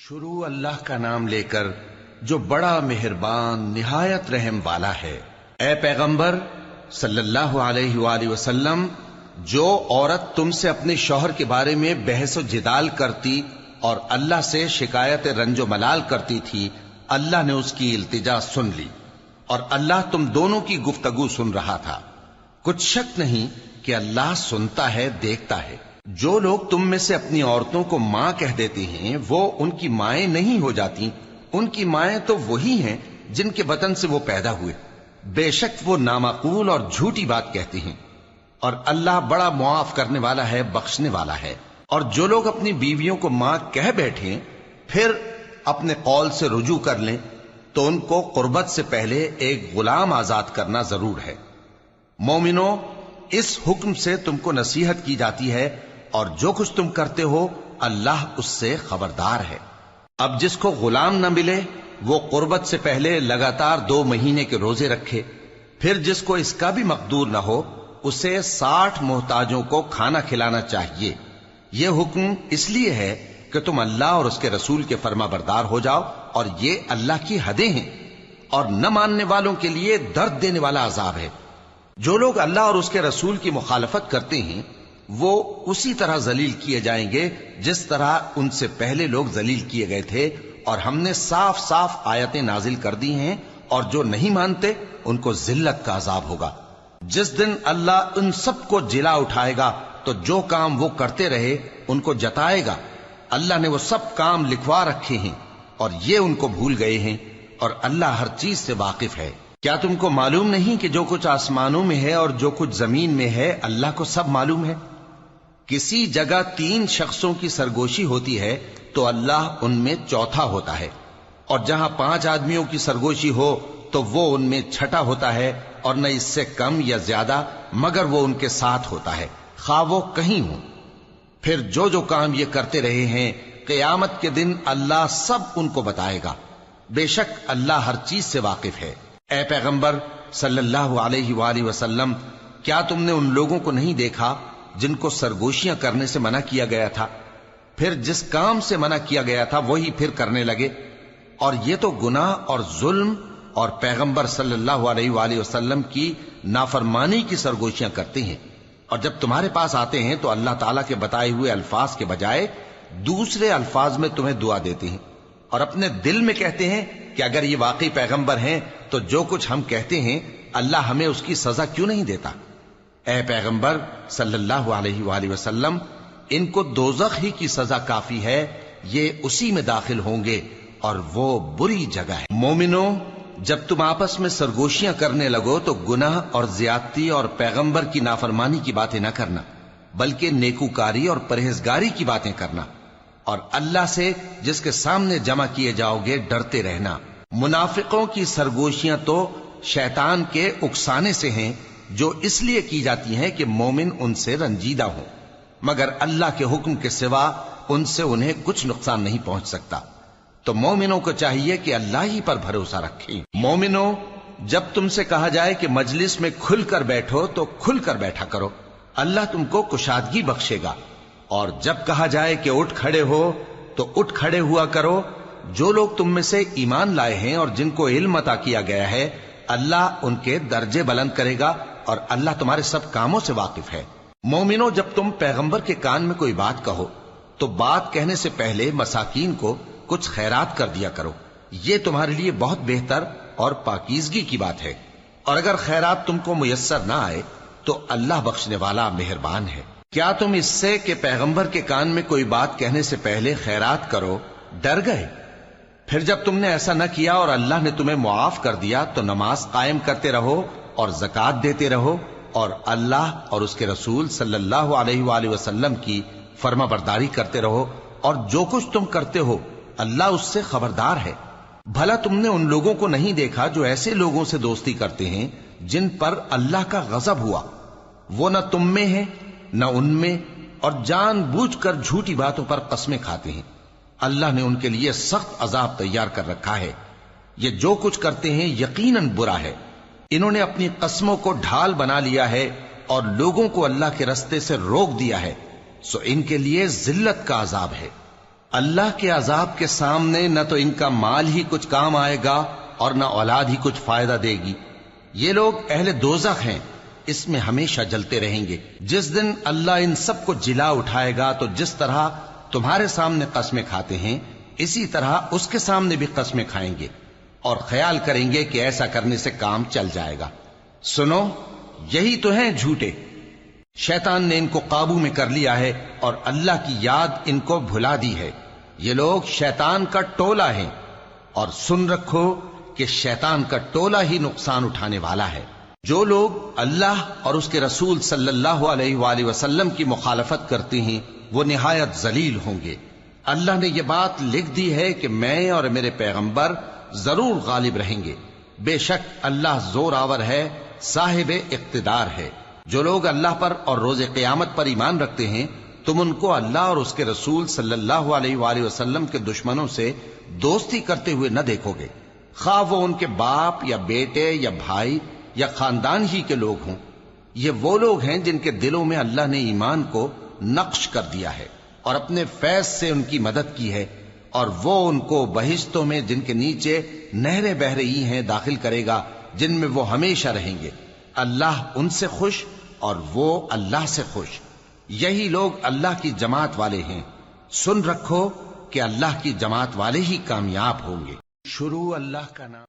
شروع اللہ کا نام لے کر جو بڑا مہربان نہایت رحم والا ہے۔ اے پیغمبر صلی اللہ علیہ وآلہ وسلم، جو عورت تم سے اپنے شوہر کے بارے میں بحث و جدال کرتی اور اللہ سے شکایت رنج و ملال کرتی تھی، اللہ نے اس کی التجا سن لی اور اللہ تم دونوں کی گفتگو سن رہا تھا۔ کچھ شک نہیں کہ اللہ سنتا ہے، دیکھتا ہے۔ جو لوگ تم میں سے اپنی عورتوں کو ماں کہہ دیتے ہیں وہ ان کی مائیں نہیں ہو جاتی، ان کی مائیں تو وہی ہیں جن کے بطن سے وہ پیدا ہوئے۔ بے شک وہ نامعقول اور جھوٹی بات کہتی ہیں، اور اللہ بڑا معاف کرنے والا ہے، بخشنے والا ہے۔ اور جو لوگ اپنی بیویوں کو ماں کہہ بیٹھیں پھر اپنے قول سے رجوع کر لیں تو ان کو قربت سے پہلے ایک غلام آزاد کرنا ضرور ہے۔ مومنو، اس حکم سے تم کو نصیحت کی جاتی ہے اور جو کچھ تم کرتے ہو اللہ اس سے خبردار ہے۔ اب جس کو غلام نہ ملے وہ قربت سے پہلے لگاتار 2 مہینے کے روزے رکھے، پھر جس کو اس کا بھی مقدور نہ ہو اسے 60 محتاجوں کو کھانا کھلانا چاہیے۔ یہ حکم اس لیے ہے کہ تم اللہ اور اس کے رسول کے فرما بردار ہو جاؤ، اور یہ اللہ کی حدیں ہیں، اور نہ ماننے والوں کے لیے درد دینے والا عذاب ہے۔ جو لوگ اللہ اور اس کے رسول کی مخالفت کرتے ہیں وہ اسی طرح ذلیل کیے جائیں گے جس طرح ان سے پہلے لوگ ذلیل کیے گئے تھے، اور ہم نے صاف صاف آیتیں نازل کر دی ہیں، اور جو نہیں مانتے ان کو ذلت کا عذاب ہوگا۔ جس دن اللہ ان سب کو جلا اٹھائے گا تو جو کام وہ کرتے رہے ان کو جتائے گا۔ اللہ نے وہ سب کام لکھوا رکھے ہیں اور یہ ان کو بھول گئے ہیں، اور اللہ ہر چیز سے واقف ہے۔ کیا تم کو معلوم نہیں کہ جو کچھ آسمانوں میں ہے اور جو کچھ زمین میں ہے اللہ کو سب معلوم ہے؟ کسی جگہ 3 شخصوں کی سرگوشی ہوتی ہے تو اللہ ان میں چوتھا ہوتا ہے، اور جہاں 5 آدمیوں کی سرگوشی ہو تو وہ ان میں چھٹا ہوتا ہے، اور نہ اس سے کم یا زیادہ مگر وہ ان کے ساتھ ہوتا ہے، خواہ وہ کہیں ہوں۔ پھر جو جو کام یہ کرتے رہے ہیں قیامت کے دن اللہ سب ان کو بتائے گا۔ بے شک اللہ ہر چیز سے واقف ہے۔ اے پیغمبر صلی اللہ علیہ وآلہ وسلم، کیا تم نے ان لوگوں کو نہیں دیکھا جن کو سرگوشیاں کرنے سے منع کیا گیا تھا، پھر جس کام سے منع کیا گیا تھا وہی پھر کرنے لگے؟ اور یہ تو گناہ اور ظلم اور پیغمبر صلی اللہ علیہ وآلہ وسلم کی نافرمانی کی سرگوشیاں کرتے ہیں، اور جب تمہارے پاس آتے ہیں تو اللہ تعالیٰ کے بتائے ہوئے الفاظ کے بجائے دوسرے الفاظ میں تمہیں دعا دیتے ہیں، اور اپنے دل میں کہتے ہیں کہ اگر یہ واقعی پیغمبر ہیں تو جو کچھ ہم کہتے ہیں اللہ ہمیں اس کی سزا کیوں نہیں دیتا؟ اے پیغمبر صلی اللہ علیہ وآلہ وسلم، ان کو دوزخ ہی کی سزا کافی ہے، یہ اسی میں داخل ہوں گے اور وہ بری جگہ ہے۔ مومنو، جب تم آپس میں سرگوشیاں کرنے لگو تو گناہ اور زیادتی اور پیغمبر کی نافرمانی کی باتیں نہ کرنا، بلکہ نیکوکاری اور پرہیزگاری کی باتیں کرنا، اور اللہ سے جس کے سامنے جمع کیے جاؤ گے ڈرتے رہنا۔ منافقوں کی سرگوشیاں تو شیطان کے اکسانے سے ہیں، جو اس لیے کی جاتی ہیں کہ مومن ان سے رنجیدہ ہوں، مگر اللہ کے حکم کے سوا ان سے انہیں کچھ نقصان نہیں پہنچ سکتا۔ تو مومنوں کو چاہیے کہ اللہ ہی پر بھروسہ رکھیں۔ مومنوں، جب تم سے کہا جائے کہ مجلس میں کھل کر بیٹھو تو کھل کر بیٹھا کرو، اللہ تم کو کشادگی بخشے گا، اور جب کہا جائے کہ اٹھ کھڑے ہو تو اٹھ کھڑے ہوا کرو۔ جو لوگ تم میں سے ایمان لائے ہیں اور جن کو علم عطا کیا گیا ہے اللہ ان کے درجے بلند کرے گا، اور اللہ تمہارے سب کاموں سے واقف ہے۔ مومنو، جب تم پیغمبر کے کان میں کوئی بات کہو تو بات کہنے سے پہلے مساکین کو کچھ خیرات کر دیا کرو، یہ تمہارے لیے بہت بہتر اور پاکیزگی کی بات ہے، اور اگر خیرات تم کو میسر نہ آئے تو اللہ بخشنے والا مہربان ہے۔ کیا تم اس سے کہ پیغمبر کے کان میں کوئی بات کہنے سے پہلے خیرات کرو ڈر گئے؟ پھر جب تم نے ایسا نہ کیا اور اللہ نے تمہیں معاف کر دیا تو نماز قائم کرتے رہو اور زکوٰۃ دیتے رہو، اور اللہ اور اس کے رسول صلی اللہ علیہ وآلہ وسلم کی فرما برداری کرتے رہو، اور جو کچھ تم کرتے ہو اللہ اس سے خبردار ہے۔ بھلا تم نے ان لوگوں کو نہیں دیکھا جو ایسے لوگوں سے دوستی کرتے ہیں جن پر اللہ کا غضب ہوا؟ وہ نہ تم میں ہیں نہ ان میں، اور جان بوجھ کر جھوٹی باتوں پر قسمیں کھاتے ہیں۔ اللہ نے ان کے لیے سخت عذاب تیار کر رکھا ہے۔ یہ جو کچھ کرتے ہیں یقیناً برا ہے۔ انہوں نے اپنی قسموں کو ڈھال بنا لیا ہے اور لوگوں کو اللہ کے رستے سے روک دیا ہے، سو ان کے لیے ذلت کا عذاب ہے۔ اللہ کے عذاب کے سامنے نہ تو ان کا مال ہی کچھ کام آئے گا اور نہ اولاد ہی کچھ فائدہ دے گی۔ یہ لوگ اہل دوزخ ہیں، اس میں ہمیشہ جلتے رہیں گے۔ جس دن اللہ ان سب کو جلا اٹھائے گا تو جس طرح تمہارے سامنے قسمیں کھاتے ہیں اسی طرح اس کے سامنے بھی قسمیں کھائیں گے اور خیال کریں گے کہ ایسا کرنے سے کام چل جائے گا۔ سنو، یہی تو ہیں جھوٹے۔ شیطان نے ان کو قابو میں کر لیا ہے اور اللہ کی یاد ان کو بھلا دی ہے۔ یہ لوگ شیطان کا ٹولہ ہیں، اور سن رکھو کہ شیطان کا ٹولہ ہی نقصان اٹھانے والا ہے۔ جو لوگ اللہ اور اس کے رسول صلی اللہ علیہ وآلہ وسلم کی مخالفت کرتے ہیں وہ نہایت ذلیل ہوں گے۔ اللہ نے یہ بات لکھ دی ہے کہ میں اور میرے پیغمبر ضرور غالب رہیں گے۔ بے شک اللہ زور آور ہے، صاحب اقتدار ہے۔ جو لوگ اللہ پر اور روز قیامت پر ایمان رکھتے ہیں تم ان کو اللہ اور اس کے رسول صلی اللہ علیہ وآلہ وسلم کے دشمنوں سے دوستی کرتے ہوئے نہ دیکھو گے، خواہ وہ ان کے باپ یا بیٹے یا بھائی یا خاندان ہی کے لوگ ہوں۔ یہ وہ لوگ ہیں جن کے دلوں میں اللہ نے ایمان کو نقش کر دیا ہے اور اپنے فیض سے ان کی مدد کی ہے، اور وہ ان کو بہشتوں میں جن کے نیچے نہریں بہ رہی ہیں داخل کرے گا، جن میں وہ ہمیشہ رہیں گے۔ اللہ ان سے خوش اور وہ اللہ سے خوش۔ یہی لوگ اللہ کی جماعت والے ہیں۔ سن رکھو کہ اللہ کی جماعت والے ہی کامیاب ہوں گے۔ شروع اللہ کا نام